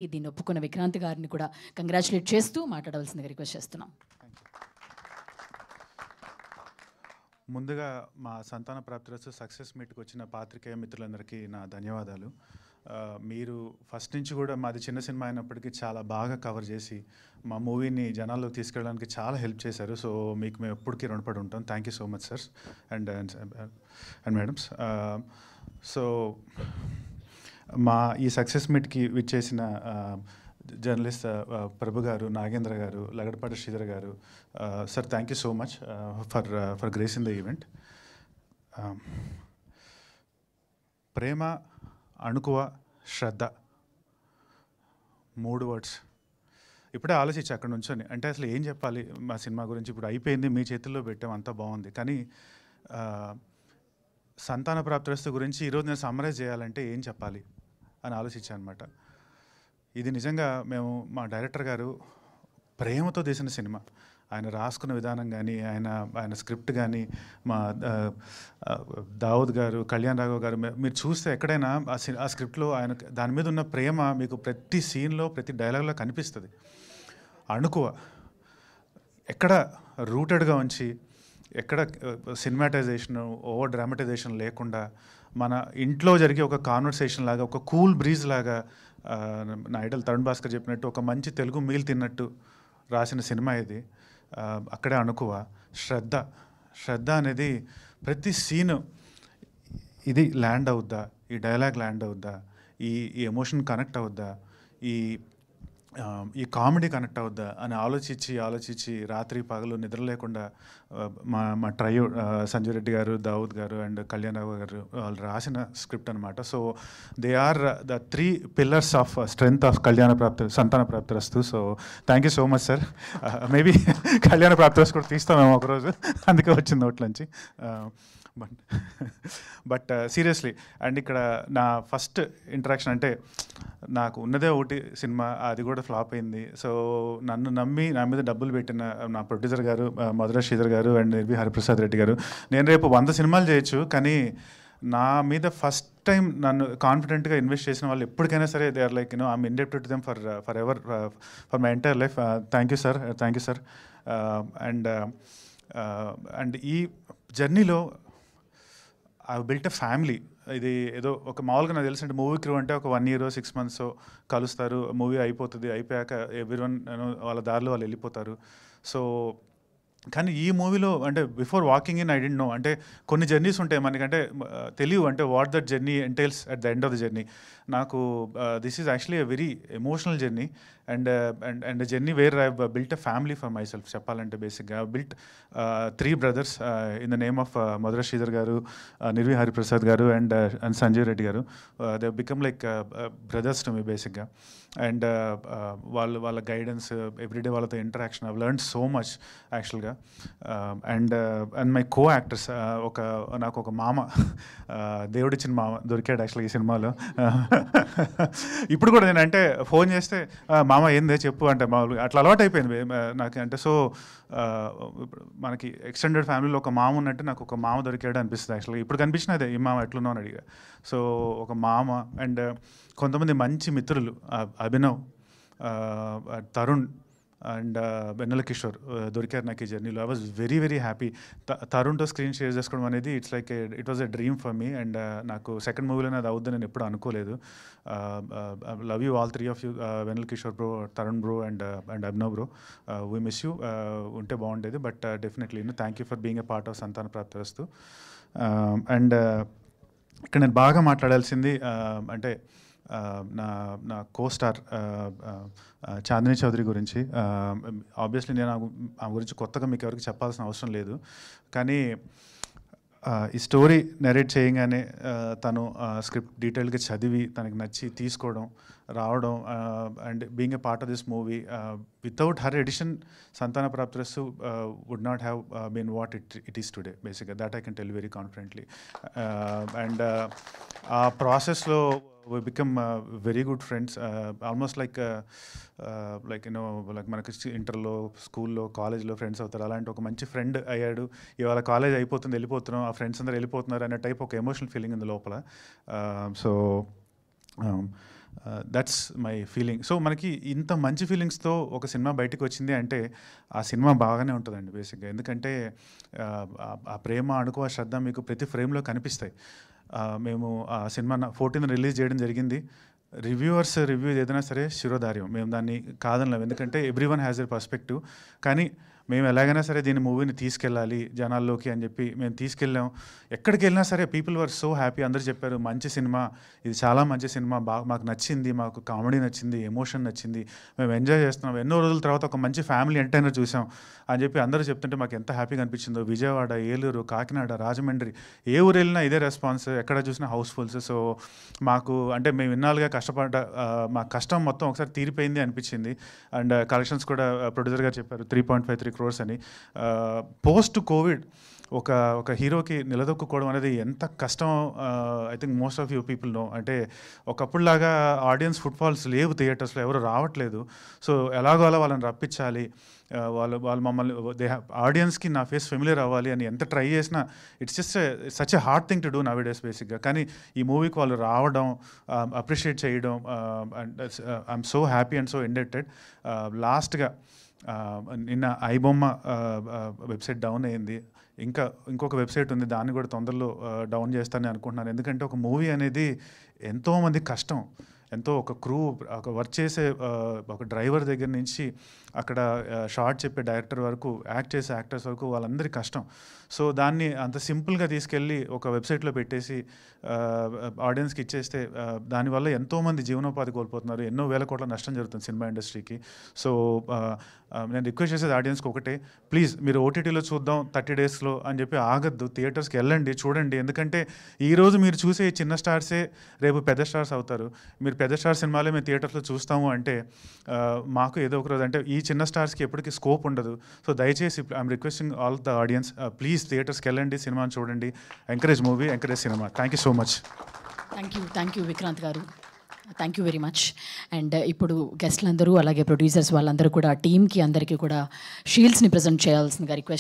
దీన్ని ఒప్పుకున్న విక్రాంత్ గారిని కూడా కంగ్రాచులేట్ చేస్తూ మాట్లాడవలసిందిగా రిక్వెస్ట్ చేస్తున్నాం. ముందుగా మా సంతాన ప్రాప్తిరస్తు సక్సెస్ మీట్కి వచ్చిన పాత్రికేయ మిత్రులందరికీ నా ధన్యవాదాలు. మీరు ఫస్ట్ నుంచి కూడా మాది చిన్న సినిమా అయినప్పటికీ చాలా బాగా కవర్ చేసి మా మూవీని జనాల్లోకి తీసుకెళ్ళడానికి చాలా హెల్ప్ చేశారు. సో మీకు మేము ఎప్పటికీ రుణపడి ఉంటాం. Thank you so much sir and madams. So మా ఈ సక్సెస్ మీట్కి విచ్చేసిన జర్నలిస్ట్ ప్రభు గారు, నాగేంద్ర గారు, లగడపాటి శ్రీధర్ గారు, sir thank you so much for grace in the event. ప్రేమ, అణుకువ, శ్రద్ధ, 3 వర్డ్స్. ఇప్పుడే ఆలోచించి అక్కడ నుంచొని అంటే అసలు ఏం చెప్పాలి మా సినిమా గురించి. ఇప్పుడు అయిపోయింది, మీ చేతుల్లో పెట్టాం, అంతా బాగుంది. కానీ సంతాన ప్రాప్తిరస్తు గురించి ఈరోజు నేను సమ్మరైజ్ చేయాలంటే ఏం చెప్పాలి అని ఆలోచించాను అనమాట. ఇది నిజంగా మేము మా డైరెక్టర్ గారు ప్రేమతో తీసిన సినిమా. ఆయన రాసుకున్న విధానం కానీ, ఆయన స్క్రిప్ట్ కానీ, మా దావుద్ గారు, కళ్యాణ్ రాఘవ్ గారు, మీరు చూస్తే ఎక్కడైనా ఆ స్క్రిప్ట్లో ఆయన దాని మీద ఉన్న ప్రేమ మీకు ప్రతి సీన్లో, ప్రతి డైలాగ్లో కనిపిస్తుంది. అణుకువ ఎక్కడ రూటెడ్గా ఉంచి, ఎక్కడ సినిమాటైజేషన్, ఓవర్ డ్రామటైజేషన్ లేకుండా మన ఇంట్లో జరిగే ఒక కాన్వర్సేషన్ లాగా, ఒక కూల్ బ్రీజ్ లాగా, నా ఐడల్ తరుణ్ భాస్కర్ చెప్పినట్టు ఒక మంచి తెలుగు మీల్ తిన్నట్టు రాసిన సినిమా ఇది. అక్కడే అణుకువ. శ్రద్ధ అనేది ప్రతి సీను ఇది ల్యాండ్ అవుద్దా, ఈ డైలాగ్ ల్యాండ్ అవుద్దా, ఈ ఎమోషన్ కనెక్ట్ అవుద్దా, ఈ కామెడీ కనెక్ట్ అవుద్దా అని ఆలోచించి రాత్రి పగలు నిద్ర లేకుండా మా ట్రయో సంజయ్ రెడ్డి గారు, దావుద్ గారు అండ్ కళ్యాణ్ రావు గారు వాళ్ళు రాసిన స్క్రిప్ట్ అనమాట. So they are the 3 pillars of strength of Santhana Prapthirasthu. So thank you so much sir. Maybe Kalyana Prapthirasthu కూడా తీస్తామేమో ఒకరోజు, అందుకే వచ్చింది నోట్లోంచి. బట్ సీరియస్లీ, అండ్ ఇక్కడ నా ఫస్ట్ ఇంటరాక్షన్ అంటే నాకు ఉన్నదే ఒకటి సినిమా, అది కూడా ఫ్లాప్ అయింది. సో నన్ను నమ్మి నా మీద డబ్బులు పెట్టిన నా ప్రొడ్యూసర్ గారు మధుర శ్రీధర్ గారు అండ్ నిర్వి హరిప్రసాద్ రెడ్డి గారు, నేను రేపు 100 సినిమాలు చేయొచ్చు, కానీ నా మీద ఫస్ట్ టైం నన్ను కాన్ఫిడెంట్గా ఇన్వెస్ట్ చేసిన వాళ్ళు ఎప్పటికైనా సరే they are like I'm indebted to them for ever, for my entire life. Thank you sir. And ఈ జర్నీలో ఐ బిల్ట్ ఎ ఫ్యామిలీ. ఇది ఏదో ఒక మామూలుగా నాకు తెలిసి మూవీ క్రూ అంటే ఒక 1 year 6 months కలుస్తారు, మూవీ అయిపోతుంది, అయిపోయాక ఎవ్రీవన్ వాళ్ళ దారిలో వాళ్ళు వెళ్ళిపోతారు. సో కానీ ఈ మూవీలో అంటే before walking in I didn't know, అంటే కొన్ని జర్నీస్ ఉంటాయి మనకంటే తెలియవు, అంటే what that journey entails at the end of the journey. నాకు this is actually a very emotional journey and journey where I built a family for myself. చెప్పాలంటే బేసిక్గా I built 3 brothers in the name of Madhura Sridhar గారు, నిర్వి హరిప్రసాద్ గారు and Sanjay Reddy గారు. They become like brothers to me బేసిక్గా. And వాళ్ళ guidance, everyday వాళ్ళతో interaction, I learn so much యాక్చువల్గా. And my co actors, నాకు ఒక మామ, దేవుడిచ్చిన మామ దొరికాడు యాక్చువల్గా ఈ సినిమాలో. ఇప్పుడు కూడా నేను అంటే ఫోన్ చేస్తే మామ ఏందే చెప్పు అంటే మామూలుగా అట్లా అలవాటు అయిపోయింది నాకు. అంటే సో మనకి ఎక్స్టెండెడ్ ఫ్యామిలీలో ఒక మామ ఉన్నట్టు నాకు ఒక మామ దొరికాడు అనిపిస్తుంది యాక్చువల్గా. ఇప్పుడు కనిపించిన అదే, ఈ మామ ఎట్లున్నావు అని అడిగా. సో ఒక మామ అండ్ కొంతమంది మంచి మిత్రులు, అభినవ్, తరుణ్ అండ్ వెన్నెల కిషోర్ దొరికారు నాకు ఈ జర్నీలో. I was very happy. తరుణ్తో స్క్రీన్ షేర్ చేసుకోవడం అనేది it was a dream for me. And నాకు సెకండ్ మూవీలో అది అవుద్దని నేను ఎప్పుడు అనుకోలేదు. Love you all 3 of you, Vennela Kishore bro, Tarun bro and Abhinav bro. We miss you. ఉంటే బాగుండేది, but definitely thank you for being a part of Santhana Prapthirasthu. And ఇక్కడ నేను బాగా మాట్లాడాల్సింది అంటే నా కోస్టార్ చాందిని చౌదరి గురించి. ఆబ్వియస్లీ నేను ఆ గురించి కొత్తగా మీకు ఎవరికి చెప్పాల్సిన అవసరం లేదు, కానీ ఈ స్టోరీ నెరేట్ చేయగానే తను స్క్రిప్ట్ డీటెయిల్గా చదివి తనకి నచ్చి తీసుకోవడం, రావడం and being a part of this movie. Without her addition Santhana Prapthirasthu would not have been what it is today బేసిక్గా. That I can tell very confidently. And ఆ ప్రాసెస్లో we become very good friends, almost like మనకి ఇంటర్లో, స్కూల్లో, కాలేజ్లో friends అవుతారు. అలాంటి ఒక మంచి ఫ్రెండ్ అయ్యాడు. ఇవాళ కాలేజ్ అయిపోతుంది, వెళ్ళిపోతున్నాం, ఆ ఫ్రెండ్స్ అందరూ వెళ్ళిపోతున్నారు అనే టైప్ ఒక ఎమోషనల్ ఫీలింగ్ ఉంది లోపల. So that's my feeling. So మనకి ఇంత మంచి ఫీలింగ్స్తో ఒక సినిమా బయటకు వచ్చింది అంటే ఆ సినిమా బాగానే ఉంటుందండి బేసిక్గా. ఎందుకంటే ఆ ప్రేమ, అణుకు, ఆ శ్రద్ధ మీకు ప్రతి ఫ్రేమ్లో కనిపిస్తాయి. మేము ఆ సినిమా 14th రిలీజ్ చేయడం జరిగింది. రివ్యూవర్స్ రివ్యూ ఏదైనా సరే శిరోధార్యం, మేము దాన్ని కాదనలేము. ఎందుకంటే ఎవ్రీవన్ హ్యాస్ ఎ పర్స్పెక్టివ్. కానీ మేము ఎలాగైనా సరే దీని మూవీని తీసుకెళ్ళాలి జనాల్లోకి అని చెప్పి మేము తీసుకెళ్ళాం. ఎక్కడికి వెళ్ళినా సరే పీపుల్ వర్ సో హ్యాపీ. అందరూ చెప్పారు మంచి సినిమా, ఇది చాలా మంచి సినిమా, మాకు నచ్చింది, మాకు కామెడీ నచ్చింది, ఎమోషన్ నచ్చింది, మేము ఎంజాయ్ చేస్తున్నాం, ఎన్నో రోజుల తర్వాత ఒక మంచి ఫ్యామిలీ ఎంటర్టైనర్ చూసాం అని చెప్పి అందరూ చెప్తుంటే మాకు ఎంత హ్యాపీగా అనిపించిందో. విజయవాడ, ఏలూరు, కాకినాడ, రాజమండ్రి, ఏ ఊరు వెళ్ళినా ఇదే రెస్పాన్స్, ఎక్కడ చూసినా హౌస్ఫుల్స్. సో మాకు అంటే మేము ఇన్నాళ్ళుగా కష్టపడ్డ మా కష్టం మొత్తం ఒకసారి తీరిపోయింది అనిపించింది. అండ్ కలెక్షన్స్ కూడా ప్రొడ్యూసర్ గారు చెప్పారు 3.53 crores అని. పోస్ట్ కోవిడ్ ఒక హీరోకి నిలదొక్కుకోవడం అనేది ఎంత కష్టం I think most of you people know. అంటే ఒకప్పుడులాగా ఆడియన్స్ ఫుట్ఫాల్స్ లేవు, థియేటర్స్లో ఎవరు రావట్లేదు. సో ఎలాగో అలా వాళ్ళని రప్పించాలి, వాళ్ళు మమ్మల్ని ఆడియన్స్కి నా ఫేస్ ఫెమిలియర్ అవ్వాలి అని ఎంత ట్రై చేసినా it's just such a hard thing to do now days బేసిక్గా. కానీ ఈ మూవీకి వాళ్ళు రావడం, అప్రిషియేట్ చేయడం, and I'm so happy and so indebted. లాస్ట్గా నిన్న ఐబొమ్మ వెబ్సైట్ డౌన్ అయింది. ఇంకొక వెబ్సైట్ ఉంది, దాన్ని కూడా తొందరలో డౌన్ చేస్తానని అనుకుంటున్నాను. ఎందుకంటే ఒక మూవీ అనేది ఎంతోమంది కష్టం, ఎంతో ఒక క్రూ, ఒక వర్క్ చేసే ఒక డ్రైవర్ దగ్గర నుంచి అక్కడ షార్ట్ చెప్పే డైరెక్టర్ వరకు, యాక్ట్ చేసే యాక్టర్స్ వరకు వాళ్ళందరి కష్టం. సో దాన్ని అంత సింపుల్గా తీసుకెళ్ళి ఒక వెబ్సైట్లో పెట్టేసి ఆడియన్స్కి ఇచ్చేస్తే దానివల్ల ఎంతోమంది జీవనోపాధి కోల్పోతున్నారు, ఎన్నో వేల కోట్ల నష్టం జరుగుతుంది సినిమా ఇండస్ట్రీకి. సో నేను రిక్వెస్ట్ చేసేది ఆడియన్స్కి ఒకటే, ప్లీజ్ మీరు ఓటీటీలో చూద్దాం 30 daysలో అని చెప్పి ఆగద్దు, థియేటర్స్కి వెళ్ళండి, చూడండి. ఎందుకంటే ఈరోజు మీరు చూసే చిన్న స్టార్సే రేపు పెద్ద స్టార్స్ అవుతారు. మీరు పెద్ద స్టార్ సినిమాలే మేము థియేటర్స్లో చూస్తాము అంటే మాకు ఏదో ఒక రోజు అంటే ఈ చిన్న స్టార్స్కి ఎప్పటికీ స్కోప్ ఉండదు. సో దయచేసి I'm requesting all the audience, please థియేటర్స్కి వెళ్ళండి, సినిమాని చూడండి, encourage movie, encourage cinema. Thank you so much. Thank you Vikrant గారు, thank you very much. And ఇప్పుడు గెస్ట్లందరూ అలాగే ప్రొడ్యూసర్స్ వాళ్ళందరూ కూడా టీమ్కి అందరికీ కూడా షీల్డ్స్ని ప్రజెంట్ చేయాల్సిందిగా రిక్వెస్ట్